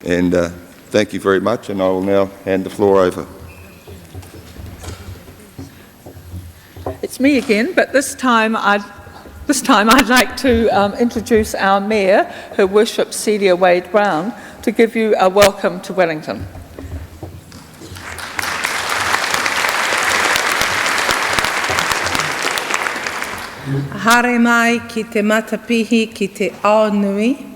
And thank you very much, and I will now hand the floor over. It's me again, but this time I'd like to introduce our Mayor, Her Worship Celia Wade-Brown, to give you a welcome to Wellington. Haere mai ki te matapihi ki te ao nui.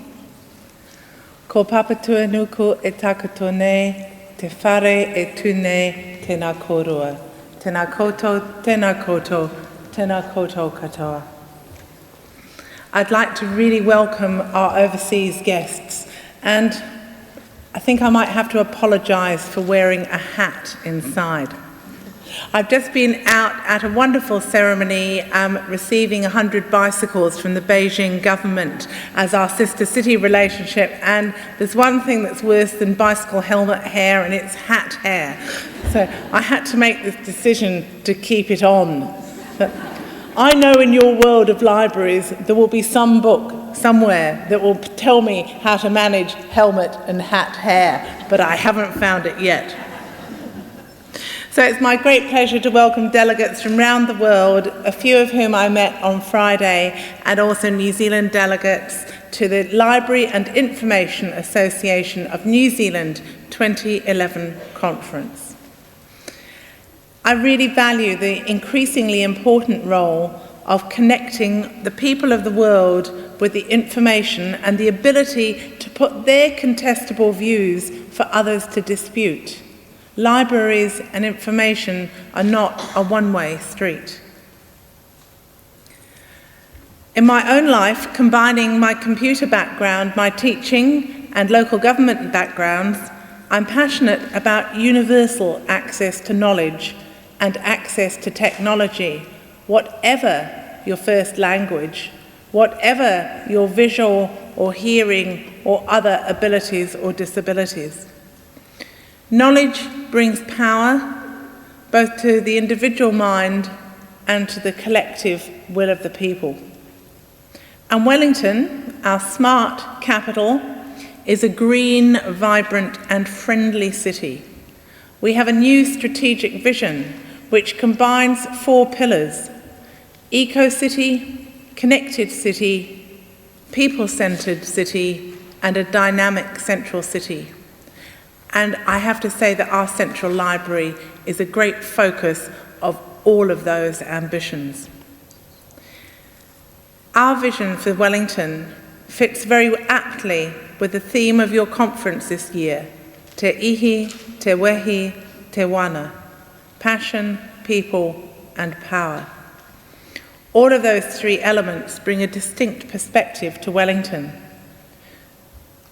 Ko papatua nuku e takato nei, te whare e tūnei tēnā kōrua. Tēnā koutou, tēnā koutou, tēnā koutou katoa. I'd like to really welcome our overseas guests, and I think I might have to apologise for wearing a hat inside. I've just been out at a wonderful ceremony receiving 100 bicycles from the Beijing government as our sister city relationship, and there's one thing that's worse than bicycle helmet hair, and it's hat hair. So I had to make this decision to keep it on. But I know in your world of libraries there will be some book somewhere that will tell me how to manage helmet and hat hair, but I haven't found it yet. So it's my great pleasure to welcome delegates from around the world, a few of whom I met on Friday, and also New Zealand delegates to the Library and Information Association of New Zealand 2011 conference. I really value the increasingly important role of connecting the people of the world with the information and the ability to put their contestable views for others to dispute. Libraries and information are not a one-way street. In my own life, combining my computer background, my teaching and local government backgrounds, I'm passionate about universal access to knowledge and access to technology, whatever your first language, whatever your visual or hearing or other abilities or disabilities. Knowledge brings power both to the individual mind and to the collective will of the people. And Wellington, our smart capital, is a green, vibrant and friendly city. We have a new strategic vision which combines 4 pillars: eco-city, connected city, people-centred city and a dynamic central city. And I have to say that our central library is a great focus of all of those ambitions. Our vision for Wellington fits very aptly with the theme of your conference this year: Te ihi, te wehi, te wana, passion, people and power. All of those 3 elements bring a distinct perspective to Wellington.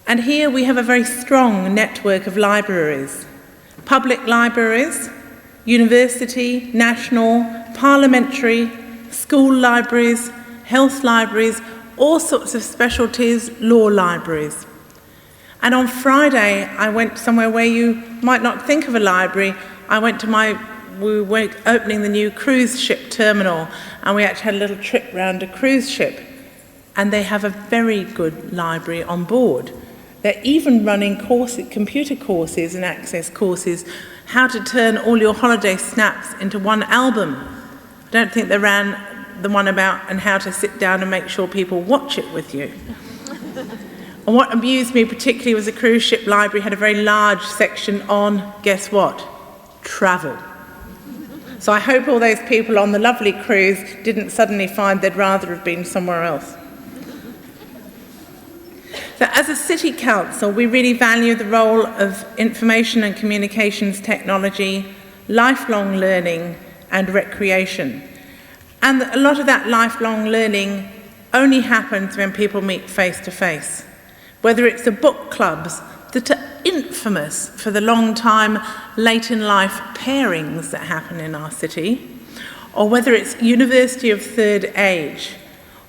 And here we have a very strong network of libraries: public libraries, university, national, parliamentary, school libraries, health libraries, all sorts of specialties, law libraries. And on Friday, I went somewhere where you might not think of a library. We were opening the new cruise ship terminal, and we actually had a little trip round a cruise ship. And they have a very good library on board. They're even running computer courses and access courses, how to turn all your holiday snaps into one album. I don't think they ran the one about and how to sit down and make sure people watch it with you. And what amused me particularly was the cruise ship library had a very large section on, guess what? Travel. So I hope all those people on the lovely cruise didn't suddenly find they'd rather have been somewhere else. So as a city council, we really value the role of information and communications technology, lifelong learning and recreation. And a lot of that lifelong learning only happens when people meet face to face. Whether it's the book clubs that are infamous for the long time late in life pairings that happen in our city, or whether it's University of Third Age,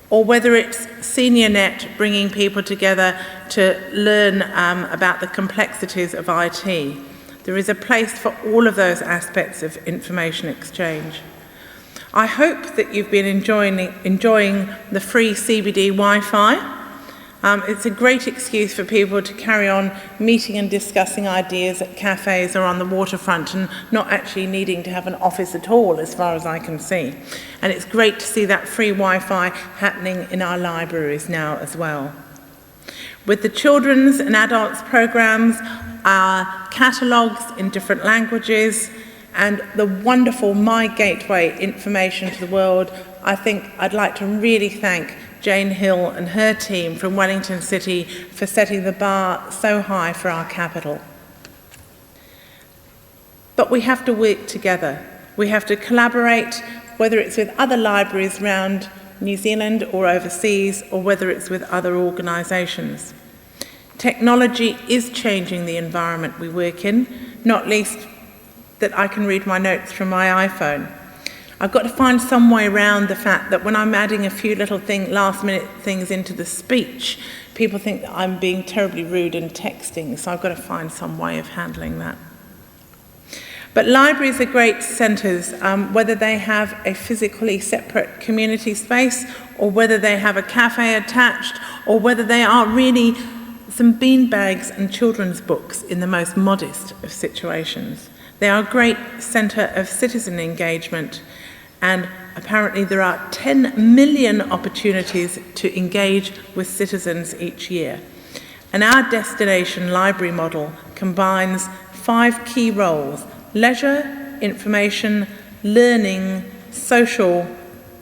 or whether it's SeniorNet bringing people together to learn about the complexities of IT. There is a place for all of those aspects of information exchange. I hope that you've been enjoying the free CBD Wi-Fi. It's a great excuse for people to carry on meeting and discussing ideas at cafes or on the waterfront and not actually needing to have an office at all, as far as I can see. And it's great to see that free Wi-Fi happening in our libraries now as well. With the children's and adults programs, our catalogues in different languages, and the wonderful My Gateway information to the world, I think I'd like to really thank Jane Hill and her team from Wellington City for setting the bar so high for our capital. But we have to work together. We have to collaborate, whether it's with other libraries around New Zealand or overseas, or whether it's with other organisations. Technology is changing the environment we work in, not least that I can read my notes from my iPhone. I've got to find some way around the fact that when I'm adding a few little last-minute things into the speech, people think that I'm being terribly rude and texting, so I've got to find some way of handling that. But libraries are great centres, whether they have a physically separate community space, or whether they have a cafe attached, or whether they are really some beanbags and children's books in the most modest of situations. They are a great centre of citizen engagement, and apparently there are 10 million opportunities to engage with citizens each year. And our destination library model combines 5 key roles: leisure, information, learning, social,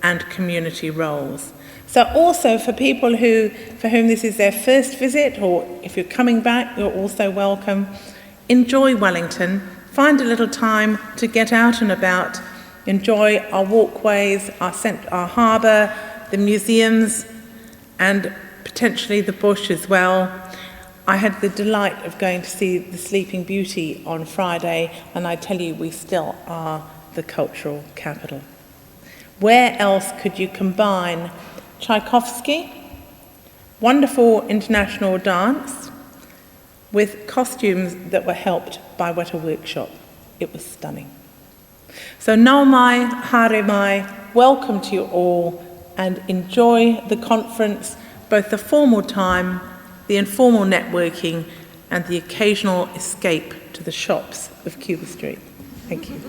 and community roles. So also for people for whom this is their first visit, or if you're coming back, you're also welcome. Enjoy Wellington. Find a little time to get out and about. Enjoy our walkways, our harbour, the museums, and potentially the bush as well. I had the delight of going to see the Sleeping Beauty on Friday, and I tell you, we still are the cultural capital. Where else could you combine Tchaikovsky, wonderful international dance, with costumes that were helped by Weta Workshop? It was stunning. So nau mai, haere mai, welcome to you all, and enjoy the conference, both the formal time, the informal networking, and the occasional escape to the shops of Cuba Street. Thank you.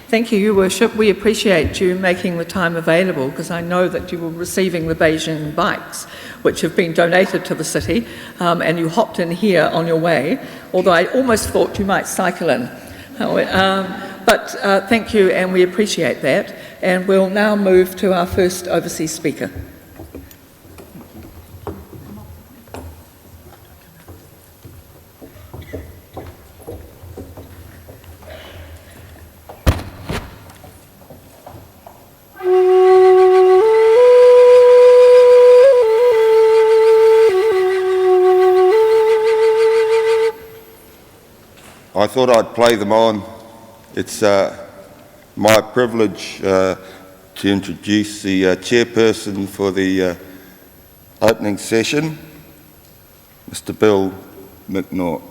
Thank you, Your Worship. We appreciate you making the time available, because I know that you were receiving the Beijing bikes, which have been donated to the city, and you hopped in here on your way, although I almost thought you might cycle in. But thank you, and we appreciate that. And we'll now move to our first overseas speaker. I thought I'd play them on. It's my privilege to introduce the chairperson for the opening session, Mr. Bill McNaught.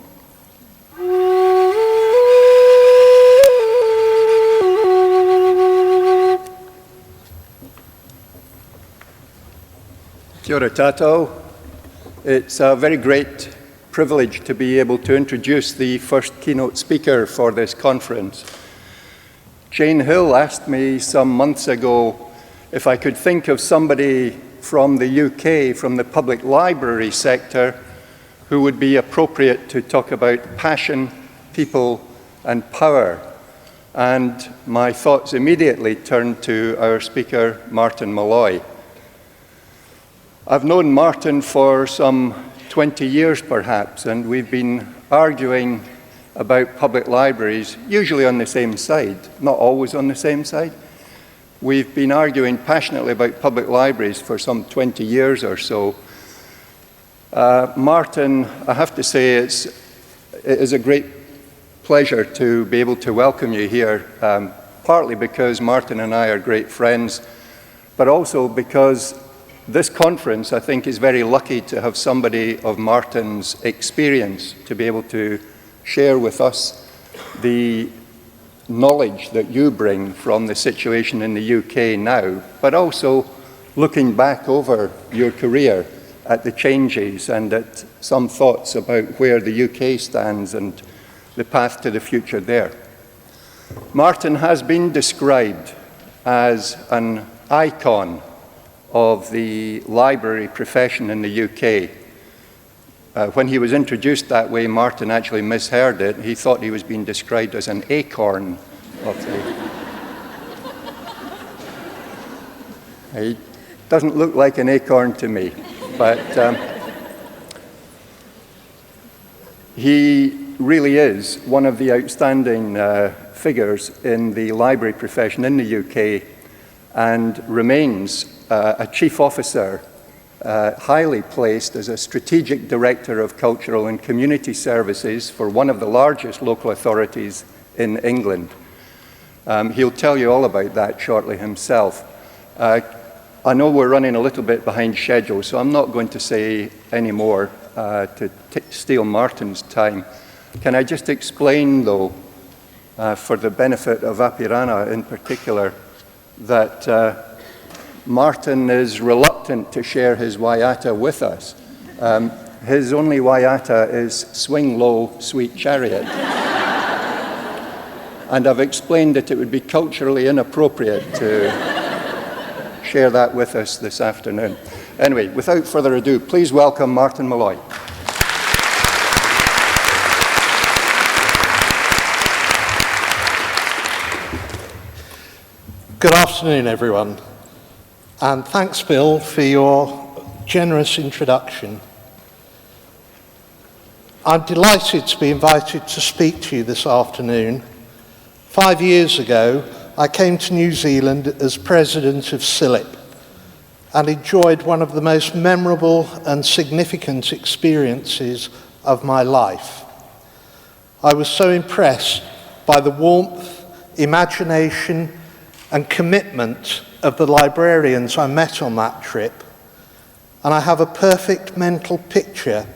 Kia ora tātou. It's a very great privilege to be able to introduce the first keynote speaker for this conference. Jane Hill asked me some months ago if I could think of somebody from the UK, from the public library sector, who would be appropriate to talk about passion, people, and power. And my thoughts immediately turned to our speaker, Martin Molloy. I've known Martin for some 20 years perhaps, and we've been arguing about public libraries, usually on the same side, not always on the same side. We've been arguing passionately about public libraries for some 20 years or so. Martin, I have to say it is a great pleasure to be able to welcome you here, partly because Martin and I are great friends, but also because this conference, I think, is very lucky to have somebody of Martin's experience to be able to share with us the knowledge that you bring from the situation in the UK now, but also looking back over your career at the changes and at some thoughts about where the UK stands and the path to the future there. Martin has been described as an icon of the library profession in the UK. When he was introduced that way, Martin actually misheard it. He thought he was being described as an acorn of the... He doesn't look like an acorn to me, but he really is one of the outstanding figures in the library profession in the UK and remains a chief officer, highly placed as a strategic director of cultural and community services for one of the largest local authorities in England. He'll tell you all about that shortly himself. I know we're running a little bit behind schedule, so I'm not going to say any more to steal Martin's time. Can I just explain, though, for the benefit of Apirana in particular, that Martin is reluctant to share his waiata with us. His only waiata is "Swing Low, Sweet Chariot." And I've explained that it would be culturally inappropriate to share that with us this afternoon. Anyway, without further ado, please welcome Martin Molloy. Good afternoon, everyone, and thanks, Bill, for your generous introduction. I'm delighted to be invited to speak to you this afternoon. 5 years ago, I came to New Zealand as president of CILIP and enjoyed one of the most memorable and significant experiences of my life. I was so impressed by the warmth, imagination, and commitment of the librarians I met on that trip, and I have a perfect mental picture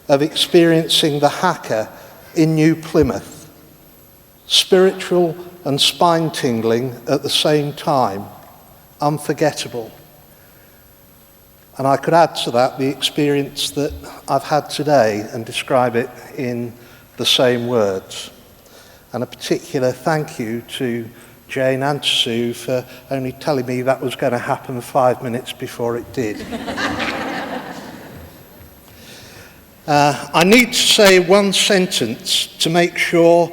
of experiencing the haka in New Plymouth, spiritual and spine-tingling at the same time, unforgettable. And I could add to that the experience that I've had today and describe it in the same words. And a particular thank you to Jane and Sue for only telling me that was going to happen 5 minutes before it did. I need to say one sentence to make sure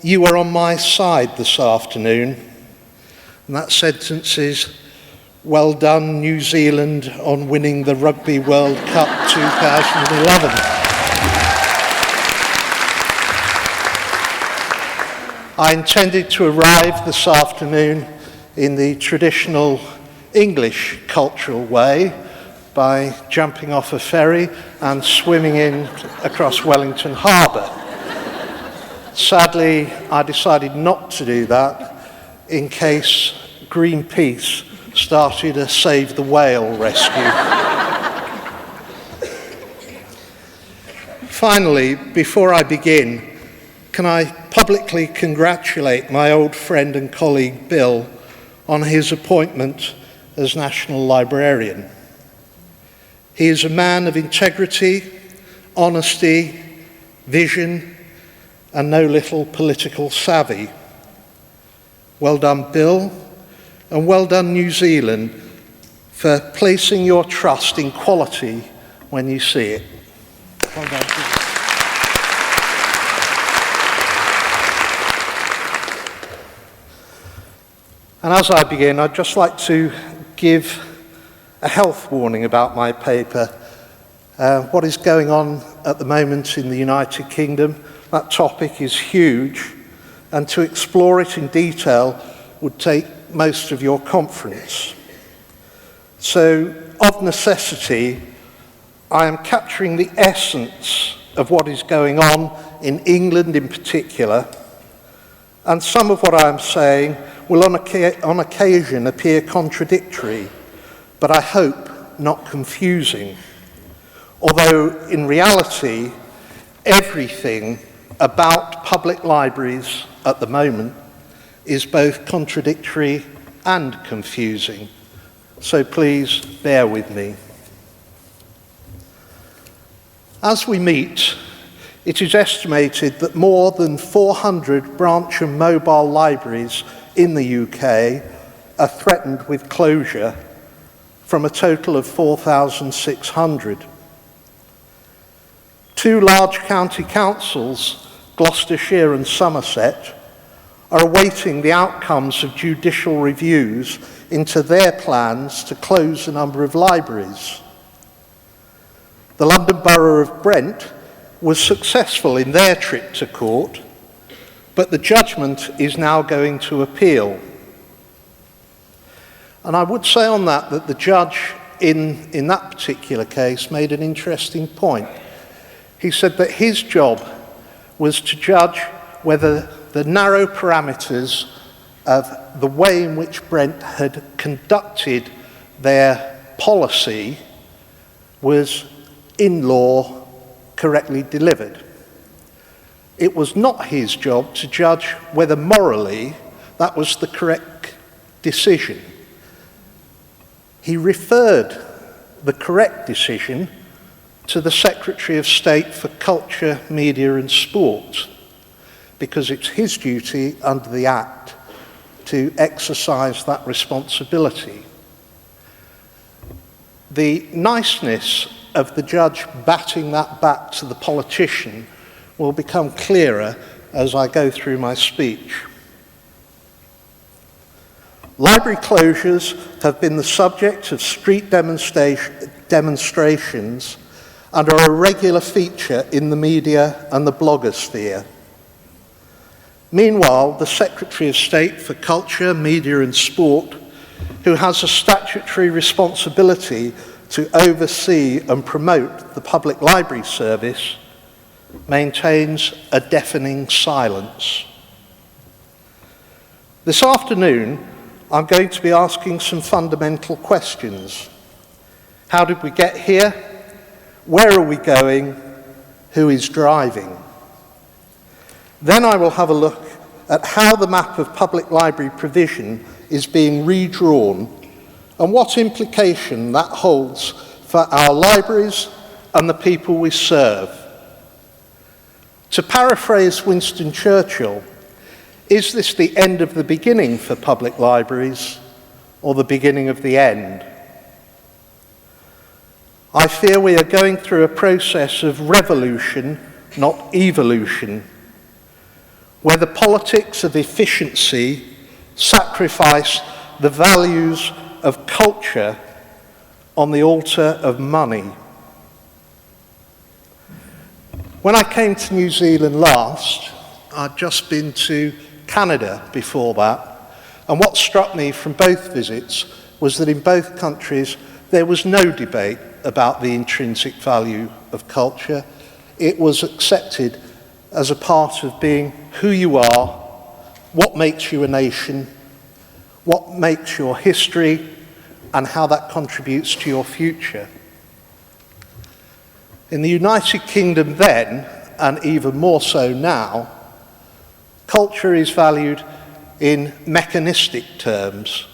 you are on my side this afternoon. And that sentence is, well done, New Zealand, on winning the Rugby World Cup 2011. I intended to arrive this afternoon in the traditional English cultural way by jumping off a ferry and swimming in across Wellington Harbour. Sadly, I decided not to do that in case Greenpeace started a Save the Whale rescue. Finally, before I begin, can I publicly congratulate my old friend and colleague Bill on his appointment as National Librarian. He is a man of integrity, honesty, vision, and no little political savvy. Well done, Bill, and well done, New Zealand, for placing your trust in quality when you see it. Well done, Bill. And as I begin, I'd just like to give a health warning about my paper. What is going on at the moment in the United Kingdom, that topic is huge, and to explore it in detail would take most of your conference. So, of necessity, I am capturing the essence of what is going on in England in particular, and some of what I am saying will on occasion appear contradictory, but I hope not confusing. Although in reality, everything about public libraries at the moment is both contradictory and confusing, so please bear with me. As we meet, it is estimated that more than 400 branch and mobile libraries in the UK are threatened with closure from a total of 4,600. Two large county councils, Gloucestershire and Somerset, are awaiting the outcomes of judicial reviews into their plans to close a number of libraries. The London Borough of Brent was successful in their trip to court, but the judgment is now going to appeal. And I would say on that the judge in that particular case made an interesting point. He said that his job was to judge whether the narrow parameters of the way in which Brent had conducted their policy was, in law, correctly delivered. It was not his job to judge whether morally that was the correct decision. He referred the correct decision to the Secretary of State for Culture, Media and Sport, because it's his duty under the Act to exercise that responsibility. The niceness of the judge batting that back to the politician will become clearer as I go through my speech. Library closures have been the subject of street demonstrations and are a regular feature in the media and the blogosphere. Meanwhile, the Secretary of State for Culture, Media and Sport, who has a statutory responsibility to oversee and promote the public library service, maintains a deafening silence. This afternoon, I'm going to be asking some fundamental questions. How did we get here? Where are we going? Who is driving? Then I will have a look at how the map of public library provision is being redrawn and what implication that holds for our libraries and the people we serve. To paraphrase Winston Churchill, is this the end of the beginning for public libraries or the beginning of the end? I fear we are going through a process of revolution, not evolution, where the politics of efficiency sacrifice the values of culture on the altar of money. When I came to New Zealand last, I'd just been to Canada before that, and what struck me from both visits was that in both countries there was no debate about the intrinsic value of culture. It was accepted as a part of being who you are, what makes you a nation, what makes your history, and how that contributes to your future. In the United Kingdom then, and even more so now, culture is valued in mechanistic terms.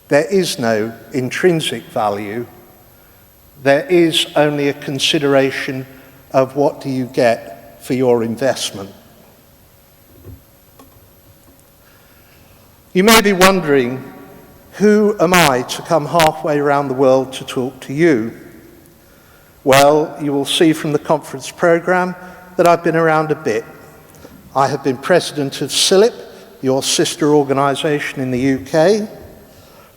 There is no intrinsic value. There is only a consideration of what do you get for your investment. You may be wondering, who am I to come halfway around the world to talk to you? Well, you will see from the conference programme that I've been around a bit. I have been president of CILIP, your sister organisation in the UK,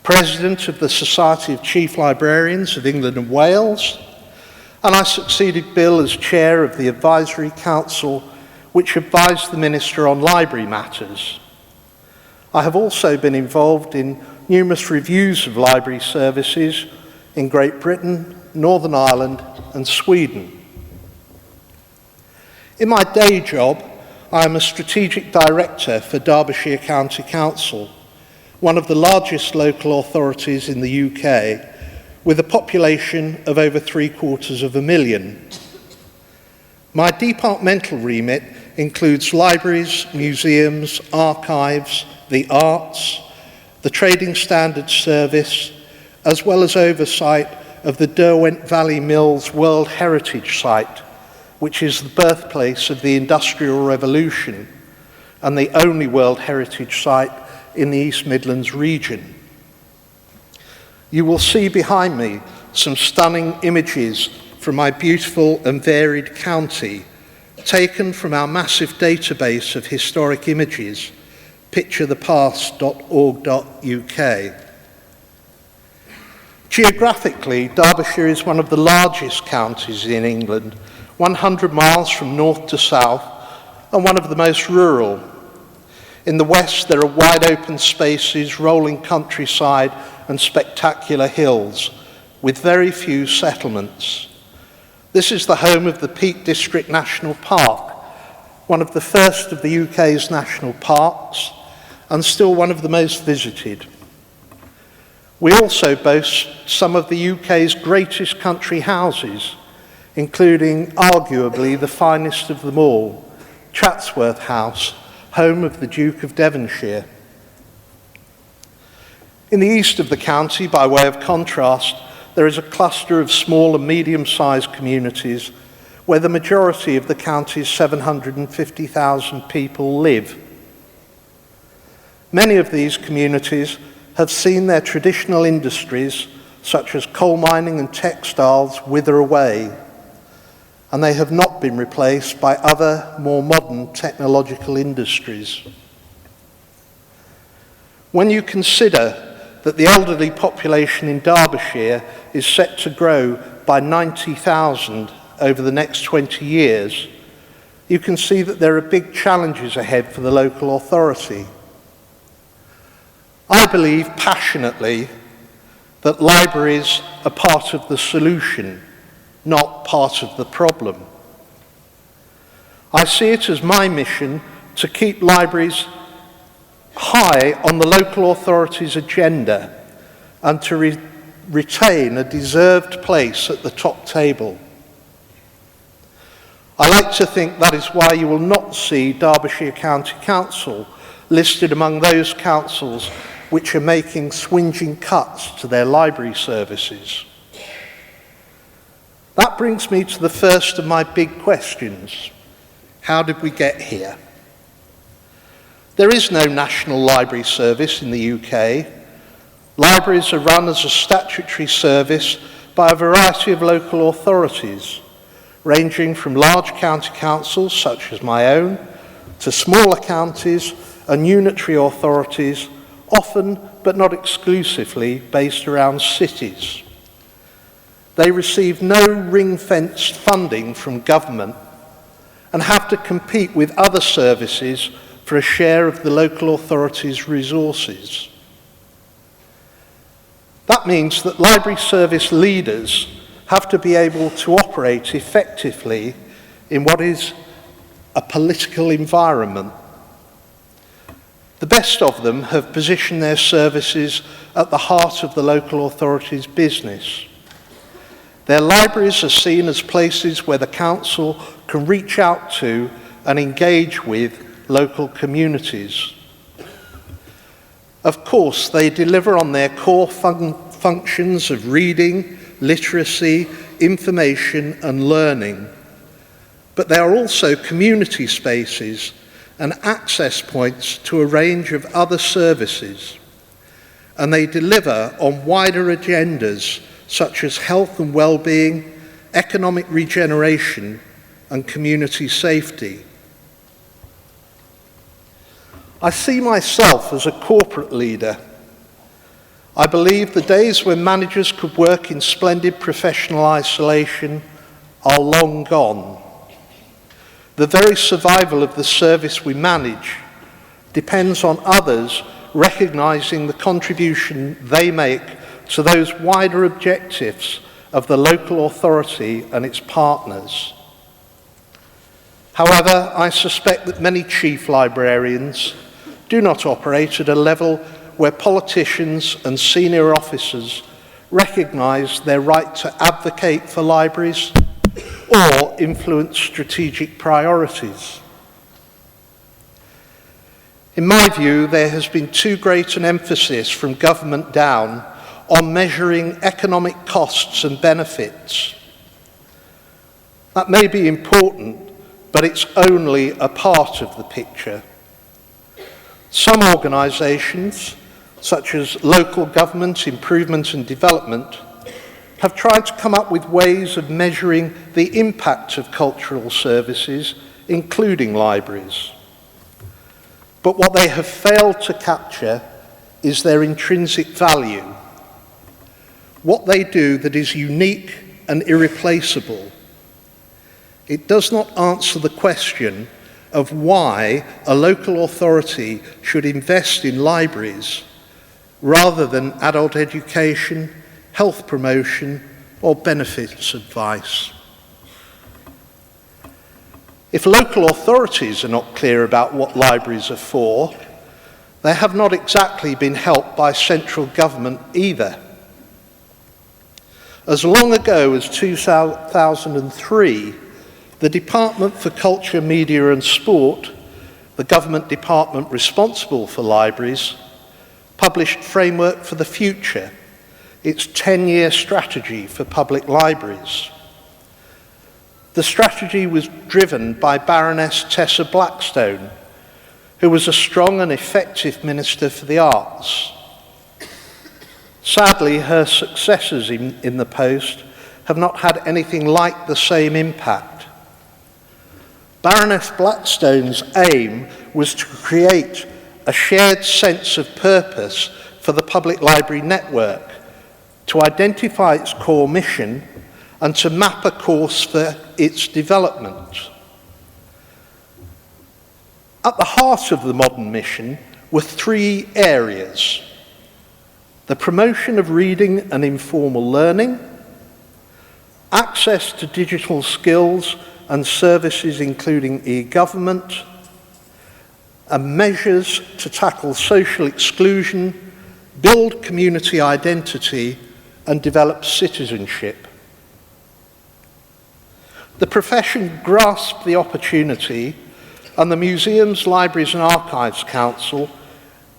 president of the Society of Chief Librarians of England and Wales, and I succeeded Bill as chair of the Advisory Council, which advised the Minister on library matters. I have also been involved in numerous reviews of library services in Great Britain, Northern Ireland, and Sweden. In my day job, I am a strategic director for Derbyshire County Council, one of the largest local authorities in the UK, with a population of over 750,000. My departmental remit includes libraries, museums, archives, the arts, the Trading Standards Service, as well as oversight of the Derwent Valley Mills World Heritage Site, which is the birthplace of the Industrial Revolution and the only World Heritage Site in the East Midlands region. You will see behind me some stunning images from my beautiful and varied county, taken from our massive database of historic images, picturethepast.org.uk. Geographically, Derbyshire is one of the largest counties in England, 100 miles from north to south, and one of the most rural. In the west, there are wide open spaces, rolling countryside, and spectacular hills, with very few settlements. This is the home of the Peak District National Park, one of the first of the UK's national parks, and still one of the most visited. We also boast some of the UK's greatest country houses, including arguably the finest of them all, Chatsworth House, home of the Duke of Devonshire. In the east of the county, by way of contrast, there is a cluster of small and medium-sized communities where the majority of the county's 750,000 people live. Many of these communities have seen their traditional industries, such as coal mining and textiles, wither away, and they have not been replaced by other, more modern technological industries. When you consider that the elderly population in Derbyshire is set to grow by 90,000 over the next 20 years, you can see that there are big challenges ahead for the local authority. I believe passionately that libraries are part of the solution, not part of the problem. I see it as my mission to keep libraries high on the local authority's agenda and to retain a deserved place at the top table. I like to think that is why you will not see Derbyshire County Council listed among those councils which are making swinging cuts to their library services. That brings me to the first of my big questions. How did we get here? There is no national library service in the UK. Libraries are run as a statutory service by a variety of local authorities, ranging from large county councils, such as my own, to smaller counties and unitary authorities, often, but not exclusively, based around cities. They receive no ring-fenced funding from government and have to compete with other services for a share of the local authority's resources. That means that library service leaders have to be able to operate effectively in what is a political environment. The best of them have positioned their services at the heart of the local authority's business. Their libraries are seen as places where the council can reach out to and engage with local communities. Of course, they deliver on their core functions of reading, literacy, information, and learning. But they are also community spaces and access points to a range of other services. And they deliver on wider agendas such as health and well-being, economic regeneration, and community safety. I see myself as a corporate leader. I believe the days when managers could work in splendid professional isolation are long gone. The very survival of the service we manage depends on others recognizing the contribution they make to those wider objectives of the local authority and its partners. However, I suspect that many chief librarians do not operate at a level where politicians and senior officers recognise their right to advocate for libraries or influence strategic priorities. In my view, there has been too great an emphasis from government down on measuring economic costs and benefits. That may be important, but it's only a part of the picture. Some organisations, such as Local Government Improvement and Development, have tried to come up with ways of measuring the impact of cultural services, including libraries. But what they have failed to capture is their intrinsic value. What they do that is unique and irreplaceable. It does not answer the question of why a local authority should invest in libraries rather than adult education, health promotion, or benefits advice. If local authorities are not clear about what libraries are for, they have not exactly been helped by central government either. As long ago as 2003, the Department for Culture, Media and Sport, the government department responsible for libraries, published Framework for the Future, its 10-year strategy for public libraries. The strategy was driven by Baroness Tessa Blackstone, who was a strong and effective minister for the arts. Sadly, her successors in the post have not had anything like the same impact. Baroness Blackstone's aim was to create a shared sense of purpose for the public library network, to identify its core mission, and to map a course for its development. At the heart of the modern mission were three areas: the promotion of reading and informal learning, access to digital skills and services including e-government, and measures to tackle social exclusion, build community identity, and develop citizenship. The profession grasped the opportunity, and the Museums, Libraries and Archives Council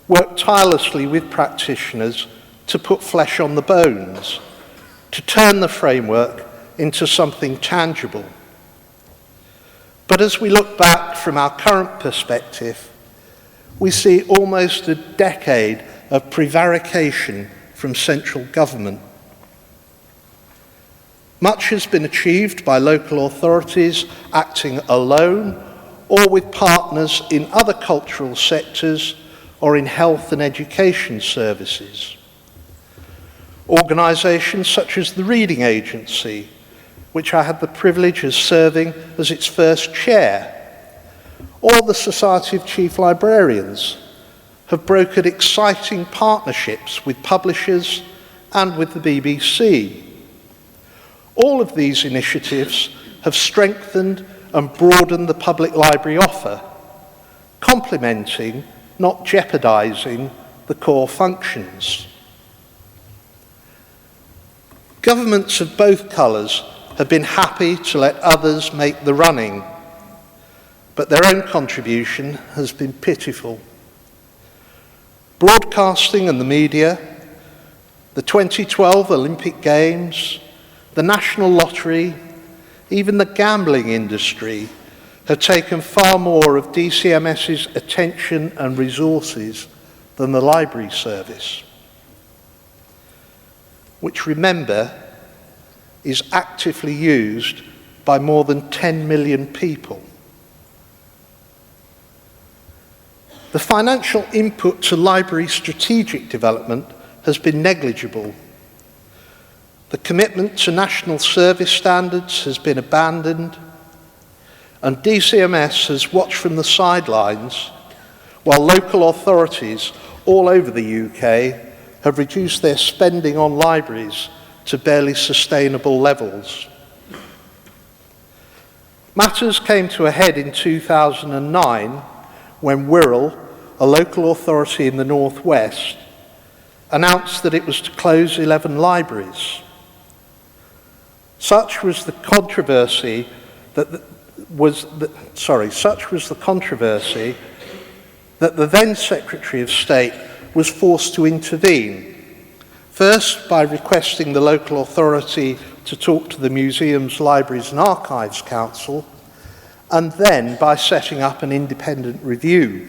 worked tirelessly with practitioners to put flesh on the bones, to turn the framework into something tangible. But as we look back from our current perspective, we see almost a decade of prevarication from central government. Much has been achieved by local authorities acting alone or with partners in other cultural sectors or in health and education services. Organisations such as the Reading Agency, which I had the privilege of serving as its first chair, or the Society of Chief Librarians, have brokered exciting partnerships with publishers and with the BBC. All of these initiatives have strengthened and broadened the public library offer, complementing, not jeopardising, the core functions. Governments of both colours have been happy to let others make the running, but their own contribution has been pitiful. Broadcasting and the media, the 2012 Olympic Games, the National Lottery, even the gambling industry have taken far more of DCMS's attention and resources than the library service, which, remember, is actively used by more than 10 million people. The financial input to library strategic development has been negligible. The commitment to national service standards has been abandoned, and DCMS has watched from the sidelines while local authorities all over the UK have reduced their spending on libraries to barely sustainable levels. Matters came to a head in 2009 when Wirral, a local authority in the northwest, announced that it was to close 11 libraries. Such was the controversy that the then Secretary of State was forced to intervene, first by requesting the local authority to talk to the Museums, Libraries and Archives Council, and then by setting up an independent review.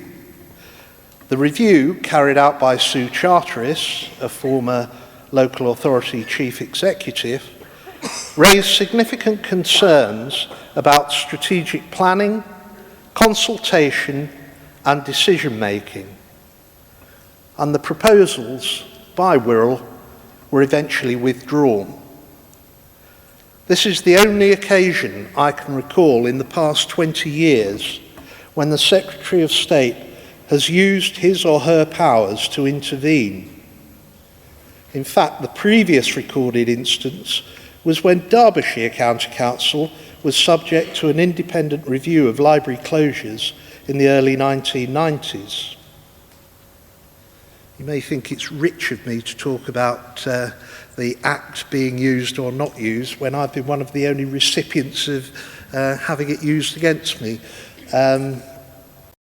The review, carried out by Sue Charteris, a former local authority chief executive, raised significant concerns about strategic planning, consultation and decision-making. And the proposals by Wirral were eventually withdrawn. This is the only occasion I can recall in the past 20 years when the Secretary of State has used his or her powers to intervene. In fact, the previous recorded instance was when Derbyshire County Council was subject to an independent review of library closures in the early 1990s. You may think it's rich of me to talk about the Act being used or not used when I've been one of the only recipients of having it used against me.